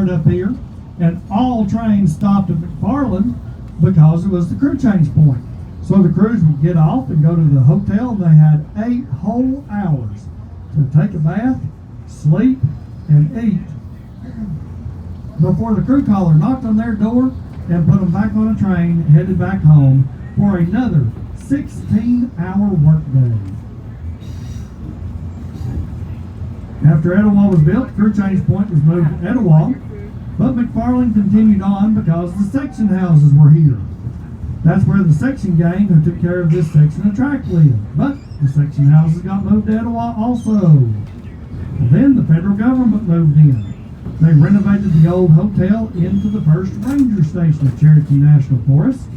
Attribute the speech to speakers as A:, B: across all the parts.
A: yard up here, and all trains stopped at McFarland because it was the crew change point. So the crews would get off and go to the hotel, and they had 8 whole hours to take a bath, sleep, and eat before the crew caller knocked on their door and put them back on a train headed back home for another 16-hour workday. After Etowah was built, the crew change point was moved to Etowah, but McFarland continued on because the section houses were here. That's where the section gang who took care of this section of track lived. But the section houses got moved to Etowah also. Then the federal government moved in. They renovated the old hotel into the first ranger station of Cherokee National Forest.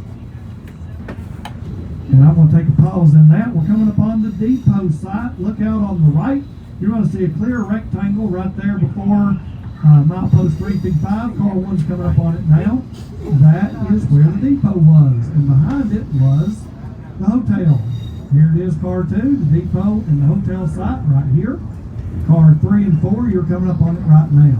A: And I'm going to take a pause in that. We're coming upon the depot site. Look out on the right. You're going to see a clear rectangle right there before milepost 355. Car 1's coming up on it now. That is where the depot was. And behind it was the hotel. Here it is, car 2, the depot and the hotel site right here. Car 3 and 4, you're coming up on it right now.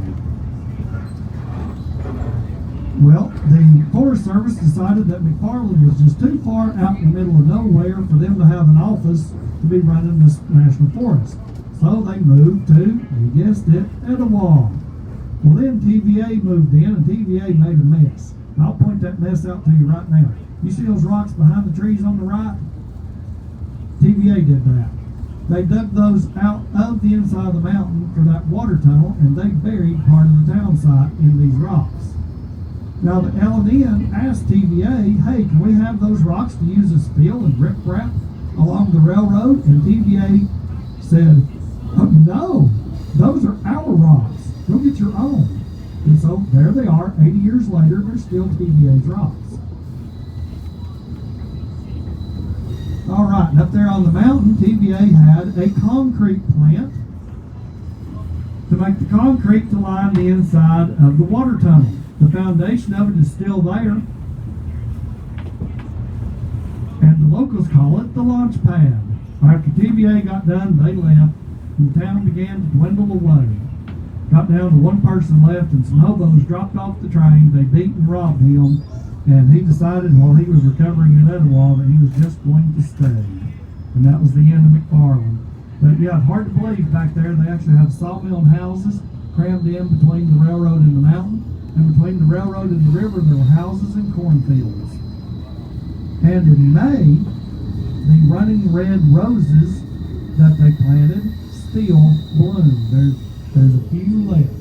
A: Well, the Forest Service decided that McFarland was just too far out in the middle of nowhere for them to have an office to be running this national forest. So they moved to, you guessed it, Etowah. Well, then TVA moved in, and TVA made a mess. And I'll point that mess out to you right now. You see those rocks behind the trees on the right? TVA did that. They dug those out of the inside of the mountain for that water tunnel, and they buried part of the town site in these rocks. Now the L&N asked TVA, hey, can we have those rocks to use as fill and riprap along the railroad? And TVA said, oh, no, those are our rocks. Go get your own. And so there they are, 80 years later, they're still TVA's rocks. All right, and up there on the mountain, TVA had a concrete plant to make the concrete to line the inside of the water tunnel. The foundation of it is still there, and the locals call it the launch pad. After TVA got done, they left, and the town began to dwindle away. Got down to one person left, and some hobos dropped off the train. They beat and robbed him, and he decided while he was recovering in Etowah that he was just going to stay. And that was the end of McFarland. But yeah, hard to believe back there they actually had sawmill houses crammed in between the railroad and the mountain. And between the railroad and the river, there were houses and cornfields. And in May, the running red roses that they planted still bloom. There's a few left.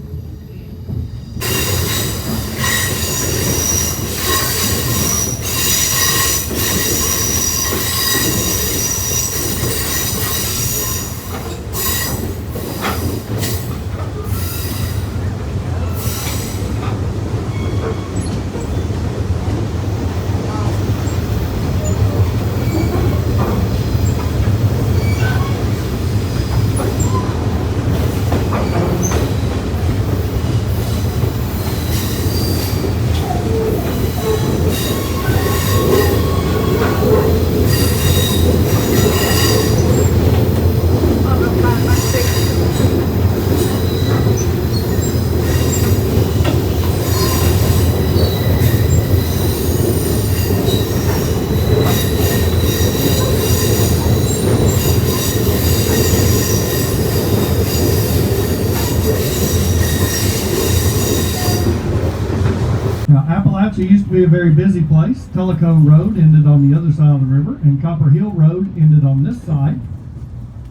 A: It used to be a very busy place. Tellico Road ended on the other side of the river, and Copperhill Road ended on this side.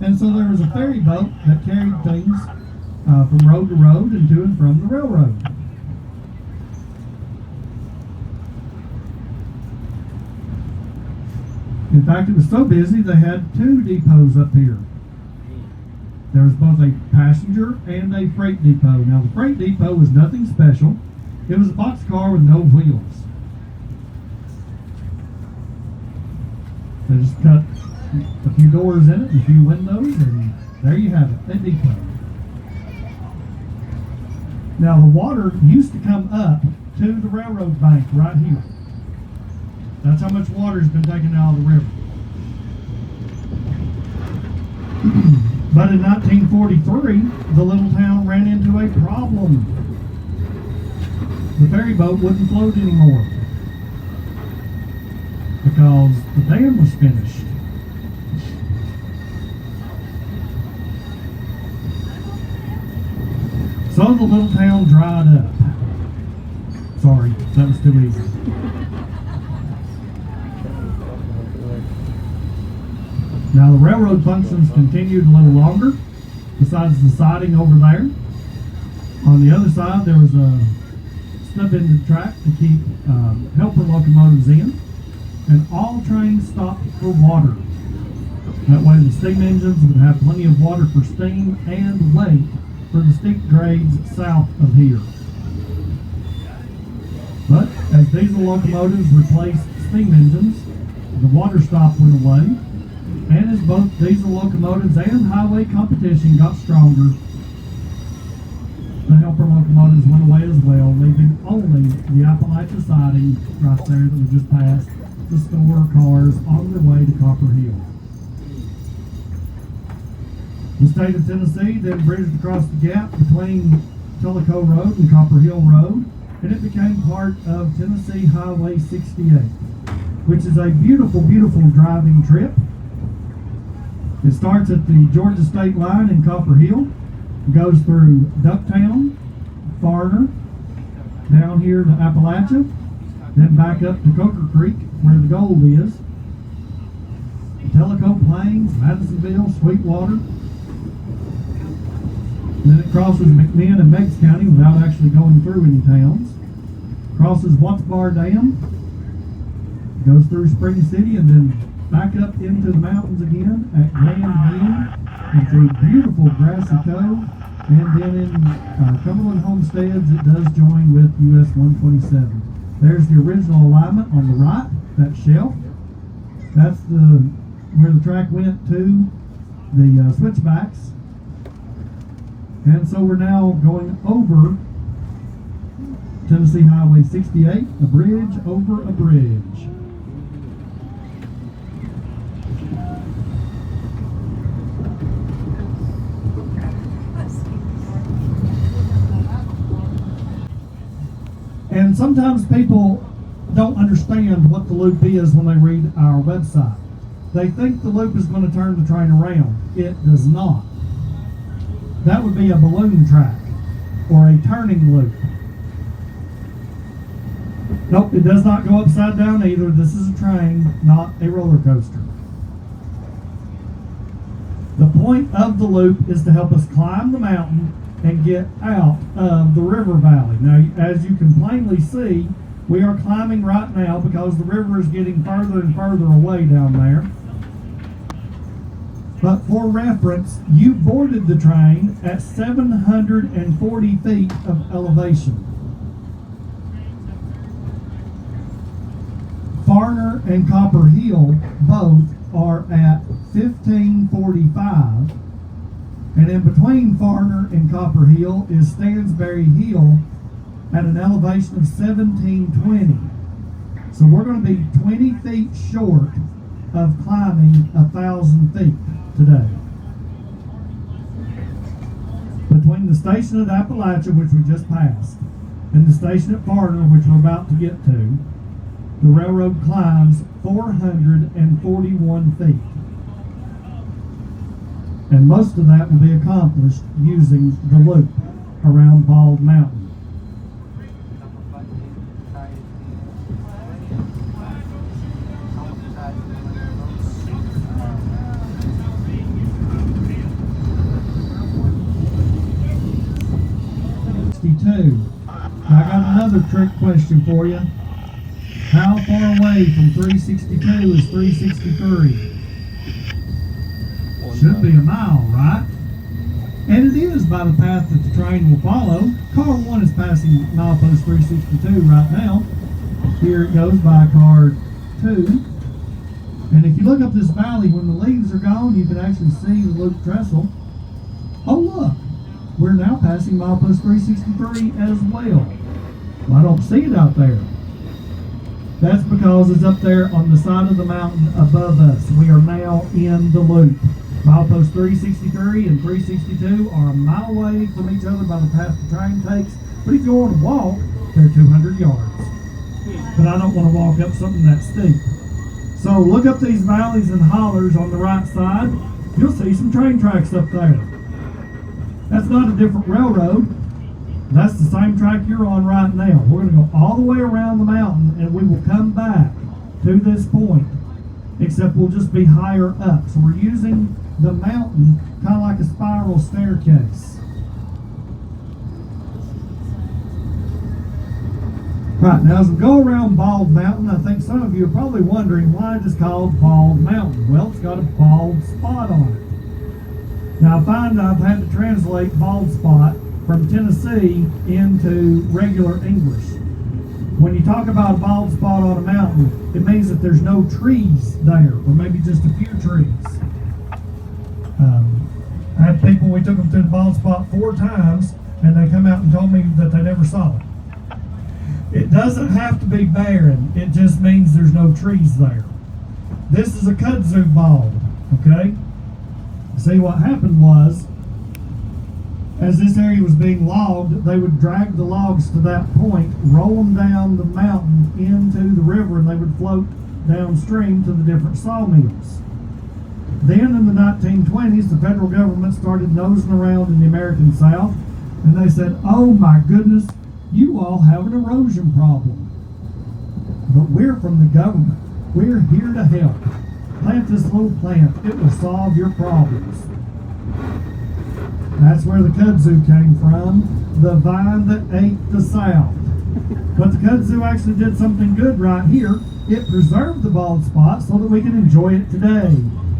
A: And so there was a ferry boat that carried things from road to road and to and from the railroad. In fact, it was so busy they had 2 depots up here. There was both a passenger and a freight depot. Now the freight depot was nothing special. It was a boxcar with no wheels. They just cut a few doors in it and a few windows, and there you have it, a depot. Now the water used to come up to the railroad bank right here. That's how much water has been taken out of the river. But in 1943, the little town ran into a problem. the ferry boat wouldn't float anymore because the dam was finished. So the little town dried up. Sorry, that was too easy. Now the railroad functions continued a little longer, besides the siding over there. On the other side there was a snub in the track to keep helper locomotives in, and all trains stopped for water. That way the steam engines would have plenty of water for steam and wait for the steep grades south of here. But as diesel locomotives replaced steam engines, the water stop went away, and as both diesel locomotives and highway competition got stronger, the helper locomotives went away as well, leaving only the Appalachia siding right there that we just passed to store cars on their way to Copperhill. The state of Tennessee then bridged across the gap between Tellico Road and Copperhill Road, and it became part of Tennessee Highway 68, which is a beautiful, beautiful driving trip. It starts at the Georgia state line in Copperhill, goes through Ducktown, Farner, down here to Appalachia, then back up to Coker Creek where the gold is, Tellico Plains, Madisonville, Sweetwater. Then it crosses McMinn and Meigs County without actually going through any towns. Crosses Watts Bar Dam, goes through Spring City, and then back up into the mountains again at Grand View, and through beautiful Grassy Cove, and then in Cumberland Homesteads it does join with US 127. There's the original alignment on the right, that shelf. That's where the track went to the switchbacks. And so we're now going over Tennessee Highway 68, a bridge over a bridge. And sometimes people don't understand what the loop is when they read our website. They think the loop is going to turn the train around. It does not. That would be a balloon track or a turning loop. Nope, it does not go upside down either. This is a train, not a roller coaster. The point of the loop is to help us climb the mountain and get out of the river valley. Now, as you can plainly see, we are climbing right now because the river is getting further and further away down there. But for reference, you boarded the train at 740 feet of elevation. Farner and Copperhill both are at 1545, and in between Farner and Copperhill is Stansbury Hill at an elevation of 1720. So we're going to be 20 feet short of climbing 1,000 feet today. Between the station at Appalachia, which we just passed, and the station at Farner, which we're about to get to, the railroad climbs 441 feet. And most of that will be accomplished using the loop around Bald Mountain. Now I got another trick question for you. How far away from 362 is 363? Should be a mile, right? And it is by the path that the train will follow. Car 1 is passing milepost 362 right now. Here it goes by car 2. And if you look up this valley, when the leaves are gone, you can actually see the loop trestle. Oh look! We're now passing milepost 363 as well. I don't see it out there. That's because it's up there on the side of the mountain above us. We are now in the loop. Milepost 363 and 362 are a mile away from each other by the path the train takes. But if you want to walk, there 200 yards. But I don't want to walk up something that steep. So look up these valleys and hollers on the right side. You'll see some train tracks up there. That's not a different railroad. That's the same track you're on right now. We're going to go all the way around the mountain and we will come back to this point, except we'll just be higher up. So we're using the mountain kind of like a spiral staircase. Right, now as we go around Bald Mountain, I think some of you are probably wondering why it is called Bald Mountain. Well, it's got a bald spot on it. Now I find I've had to translate bald spot from Tennessee into regular English. When you talk about a bald spot on a mountain, it means that there's no trees there, or maybe just a few trees. I had people, we took them to the bald spot 4 times, and they come out and told me that they never saw it. It doesn't have to be barren, it just means there's no trees there. This is a kudzu bald, okay? See, what happened was, as this area was being logged, they would drag the logs to that point, roll them down the mountain into the river, and they would float downstream to the different sawmills. Then in the 1920s, the federal government started nosing around in the American South, and they said, oh my goodness, you all have an erosion problem. But we're from the government. We're here to help. Plant this little plant. It will solve your problems. That's where the kudzu came from, the vine that ate the South. But the kudzu actually did something good right here. It preserved the bald spot so that we can enjoy it today.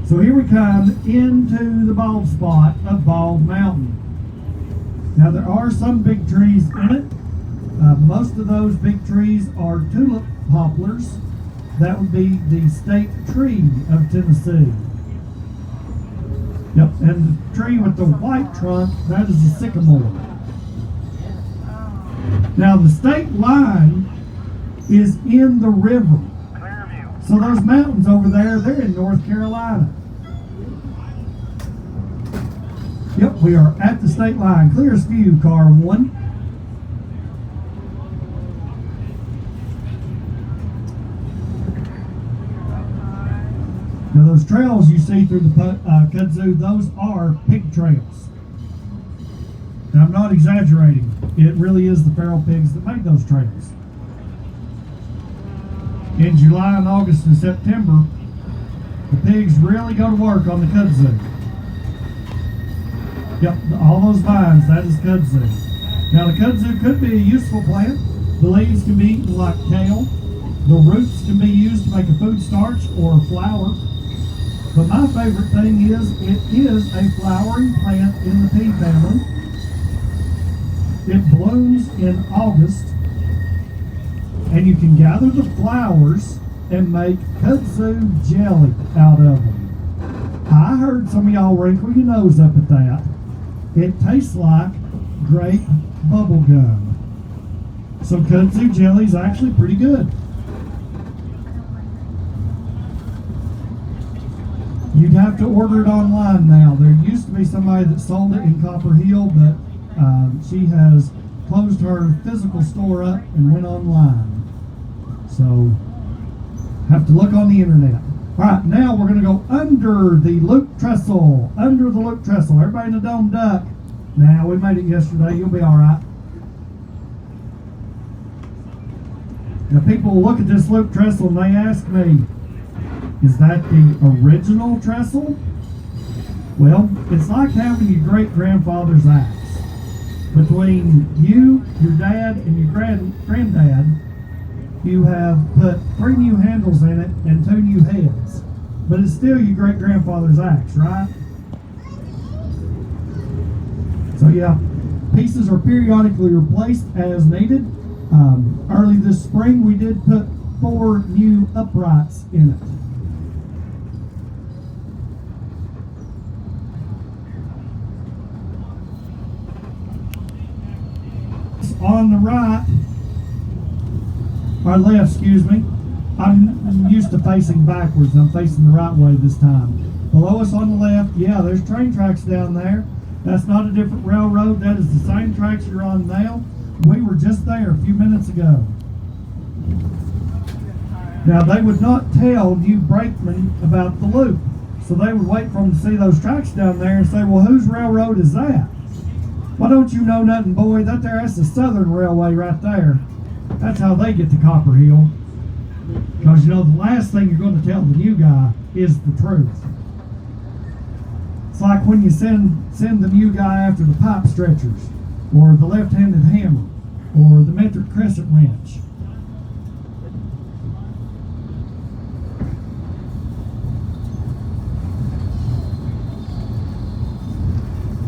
A: So here we come into the bald spot of Bald Mountain. Now there are some big trees in it. Most of those big trees are tulip poplars. That would be the state tree of Tennessee. Yep, and the tree with the white trunk, that is a sycamore. Now the state line is in the river. So those mountains over there, they're in North Carolina. Yep, we are at the state line. Clear as view, car 1. Now those trails you see through the kudzu, those are pig trails. And I'm not exaggerating. It really is the feral pigs that make those trails. In July and August and September, the pigs really go to work on the kudzu. Yep, all those vines, that is kudzu. Now the kudzu could be a useful plant. The leaves can be eaten like kale. The roots can be used to make a food starch or a flour. But my favorite thing is, it is a flowering plant in the pea family. It blooms in August, and you can gather the flowers and make kudzu jelly out of them. I heard some of y'all wrinkle your nose up at that. It tastes like grape bubble gum. So kudzu jelly is actually pretty good. You'd have to order it online now. There used to be somebody that sold it in Copperhill, but she has closed her physical store up and went online. So, have to look on the internet. All right, now we're going to go under the loop trestle. Under the loop trestle. Everybody in the dome duck. Now, we made it yesterday. You'll be all right. Now, people look at this loop trestle and they ask me, is that the original trestle? Well, it's like having your great-grandfather's axe. Between you, your dad, and your granddad, you have put 3 new handles in it and 2 new heads. But it's still your great-grandfather's axe, right? So yeah, pieces are periodically replaced as needed. Early this spring, we did put 4 new uprights in it. On the right, or left, excuse me. I'm used to facing backwards. I'm facing the right way this time. Below us on the left, yeah, there's train tracks down there. That's not a different railroad. That is the same tracks you're on now. We were just there a few minutes ago. Now, they would not tell new brakemen about the loop. So they would wait for them to see those tracks down there and say, well, whose railroad is that? Why don't you know nothing, boy? That's the Southern Railway right there. That's how they get to Copperhill. Because, you know, the last thing you're going to tell the new guy is the truth. It's like when you send the new guy after the pipe stretchers, or the left-handed hammer, or the metric crescent wrench.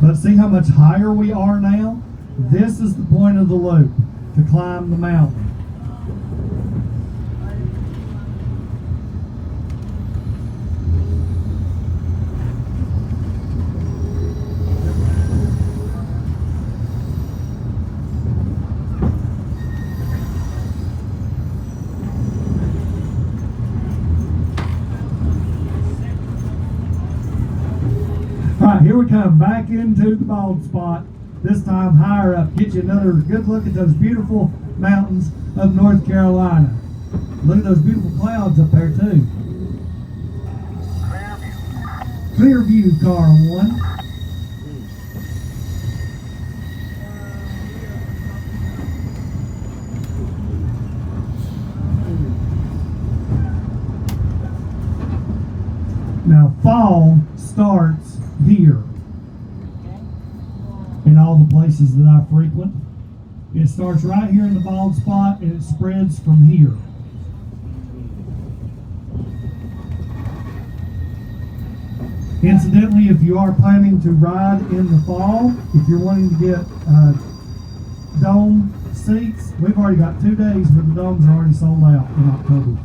A: But see how much higher we are now? This is the point of the loop, to climb the mountain. Alright, here we come back into the bald spot, this time higher up. Get you another good look at those beautiful mountains of North Carolina. Look at those beautiful clouds up there too. Clear view, car one. Now fall starts here in all the places that I frequent. It starts right here in the bald spot and it spreads from here. Incidentally, if you are planning to ride in the fall, if you're wanting to get dome seats, we've already got 2 days, but the domes are already sold out in October.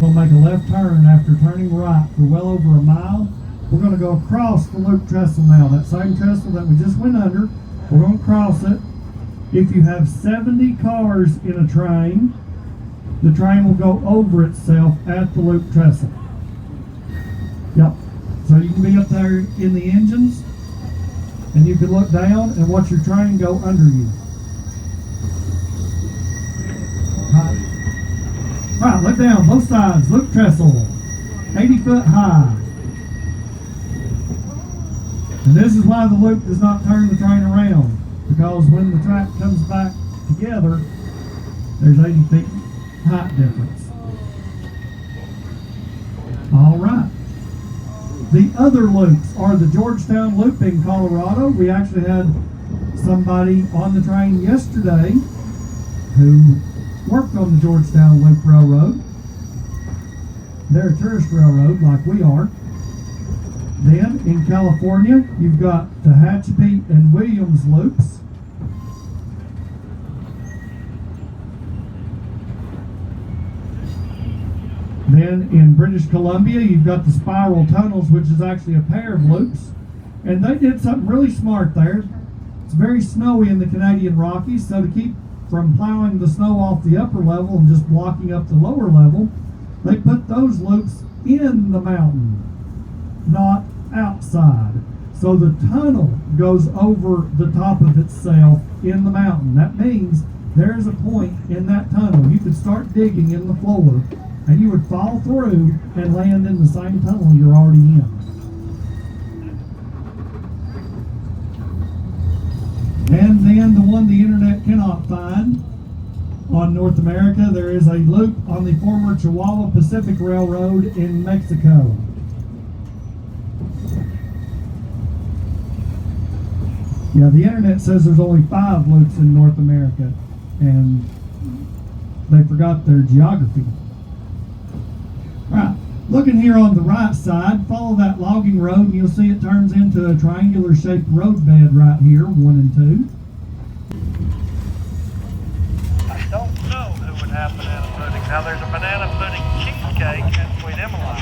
A: We'll make a left turn after turning right for well over a mile. We're going to go across the loop trestle now. That same trestle that we just went under, we're going to cross it. If you have 70 cars in a train, the train will go over itself at the loop trestle. Yep. So you can be up there in the engines, and you can look down and watch your train go under you. Right, look down, both sides, loop trestle, 80 foot high. And this is why the loop does not turn the train around, because when the track comes back together, there's 80 feet height difference. All right. The other loops are the Georgetown Loop in Colorado. We actually had somebody on the train yesterday who worked on the Georgetown Loop Railroad. They're a tourist railroad like we are. Then in California, you've got the Tehachapi and Williams loops. Then in British Columbia, you've got the spiral tunnels, which is actually a pair of loops. And they did something really smart there. It's very snowy in the Canadian Rockies, so to keep from plowing the snow off the upper level and just blocking up the lower level, they put those loops in the mountain, not outside. So the tunnel goes over the top of itself in the mountain. That means there's a point in that tunnel. You could start digging in the floor and you would fall through and land in the same tunnel you're already in. And then the one the internet cannot find on North America, there is a loop on the former Chihuahua Pacific Railroad in Mexico. Yeah, the internet says there's only 5 loops in North America, and they forgot their geography. Right, looking here on the right side, follow that logging road and you'll see it turns into a triangular shaped roadbed right here, 1 and 2.
B: I don't know who would have banana pudding. Now there's a banana pudding cheesecake at Sweet Emmeline.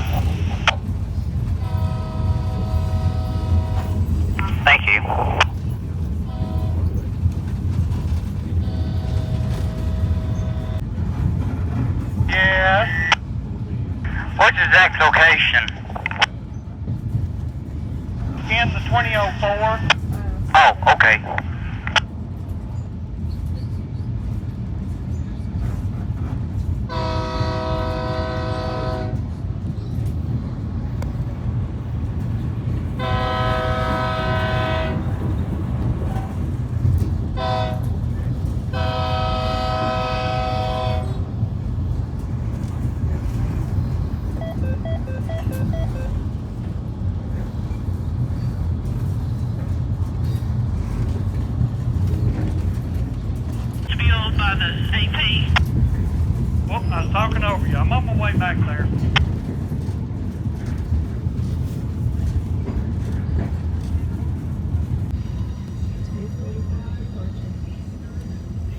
B: Thank you.
C: What's the exact location?
B: In the 2004.
C: Oh, okay.
D: By the AP.
B: Well, I was talking over you. I'm on my way back there.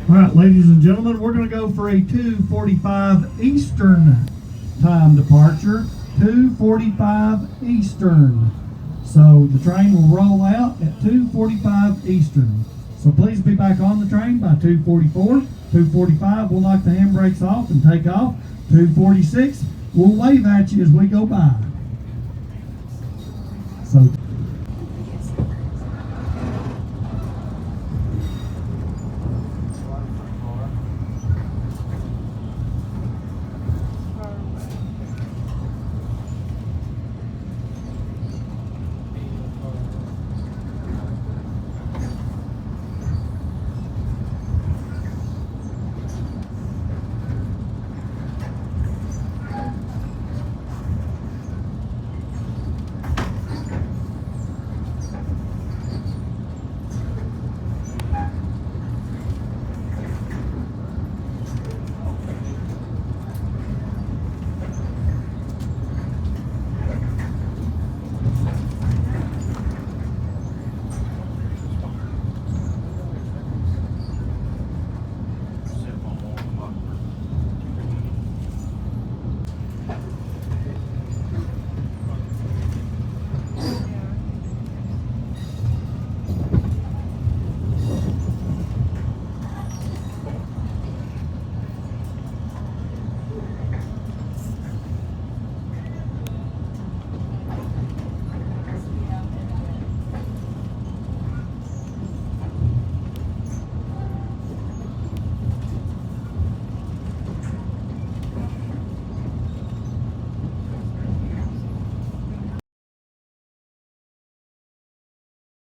A: All right, ladies and gentlemen, we're going to go for a 2:45 Eastern time departure. 2:45 Eastern. So the train will roll out at 2:45 Eastern. So please be back on the train by 2:44. 2:45, we'll knock the handbrakes off and take off. 2:46, we'll wave at you as we go by. So